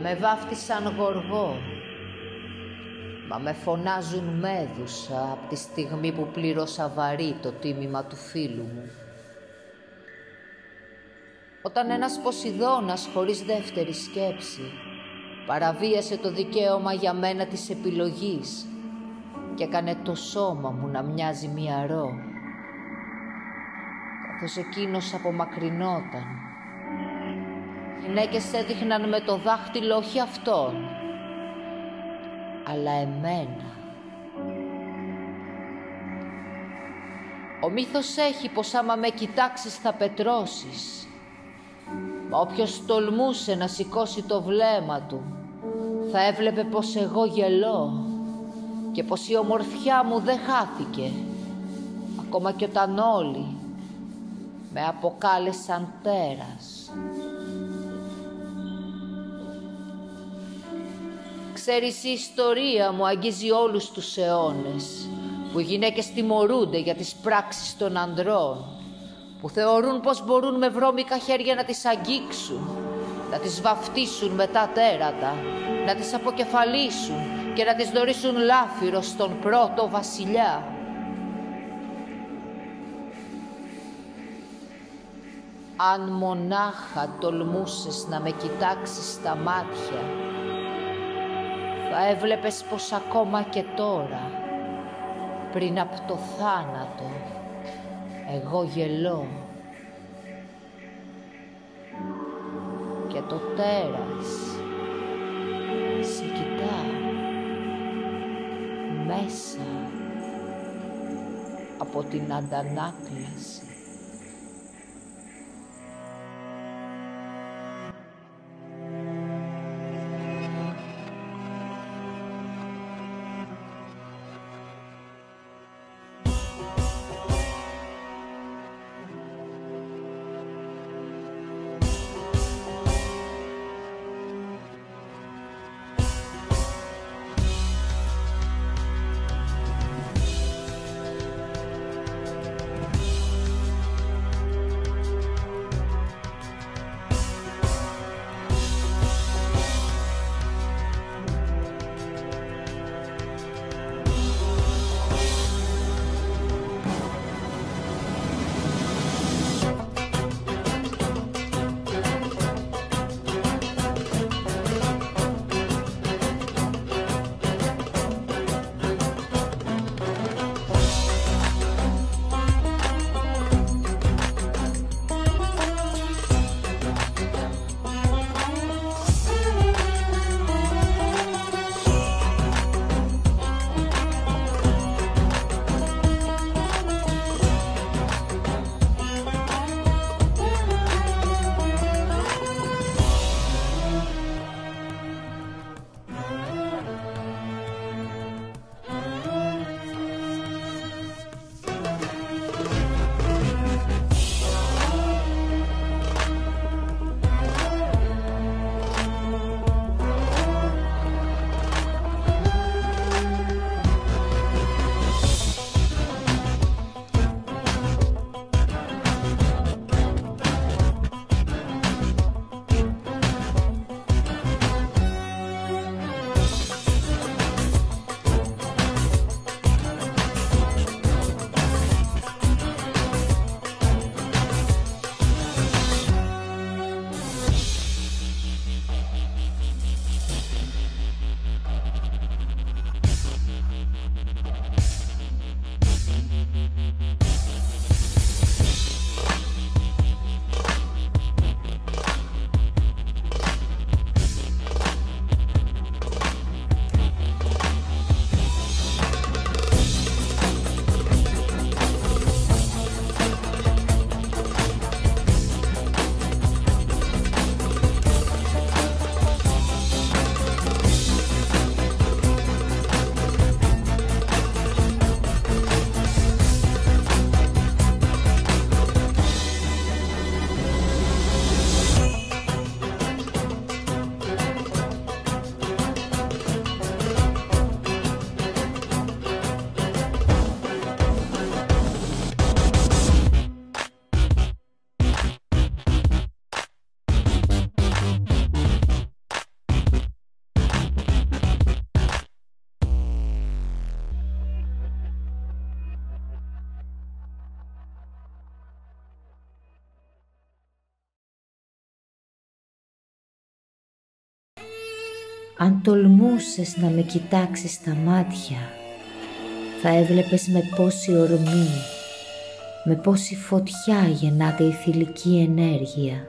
Με βάφτισαν γοργό, μα με φωνάζουν Μέδουσα από τη στιγμή που πλήρωσα βαρύ το τίμημα του φίλου μου. Όταν ένας Ποσειδώνας χωρίς δεύτερη σκέψη παραβίασε το δικαίωμα για μένα της επιλογής και έκανε το σώμα μου να μοιάζει μυαρό, καθώς εκείνος απομακρυνόταν, γυναίκες έδειχναν με το δάχτυλο όχι αυτόν, αλλά εμένα. Ο μύθος έχει πως άμα με κοιτάξεις θα πετρώσεις, μα όποιος τολμούσε να σηκώσει το βλέμμα του θα έβλεπε πως εγώ γελώ και πως η ομορφιά μου δεν χάθηκε, ακόμα κι όταν όλοι με αποκάλεσαν τέρας. Ξέρεις, η ιστορία μου αγγίζει όλους τους αιώνες, που οι γυναίκες τιμωρούνται για τις πράξεις των ανδρών, που θεωρούν πως μπορούν με βρώμικα χέρια να τις αγγίξουν, να τις βαφτίσουν με τα τέρατα, να τις αποκεφαλίσουν και να τις δωρήσουν λάφυρο στον πρώτο βασιλιά. Αν μονάχα τολμούσες να με κοιτάξεις στα μάτια, θα έβλεπες πως ακόμα και τώρα, πριν από το θάνατο, εγώ γελώ. Και το τέρας σε κοιτά μέσα από την αντανάκλαση. Αν τολμούσες να με κοιτάξεις στα μάτια, θα έβλεπες με πόση ορμή, με πόση φωτιά γεννάται η θηλυκή ενέργεια.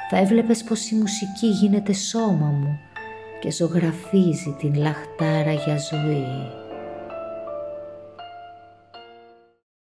Θα έβλεπες πως η μουσική γίνεται σώμα μου και ζωγραφίζει την λαχτάρα για ζωή.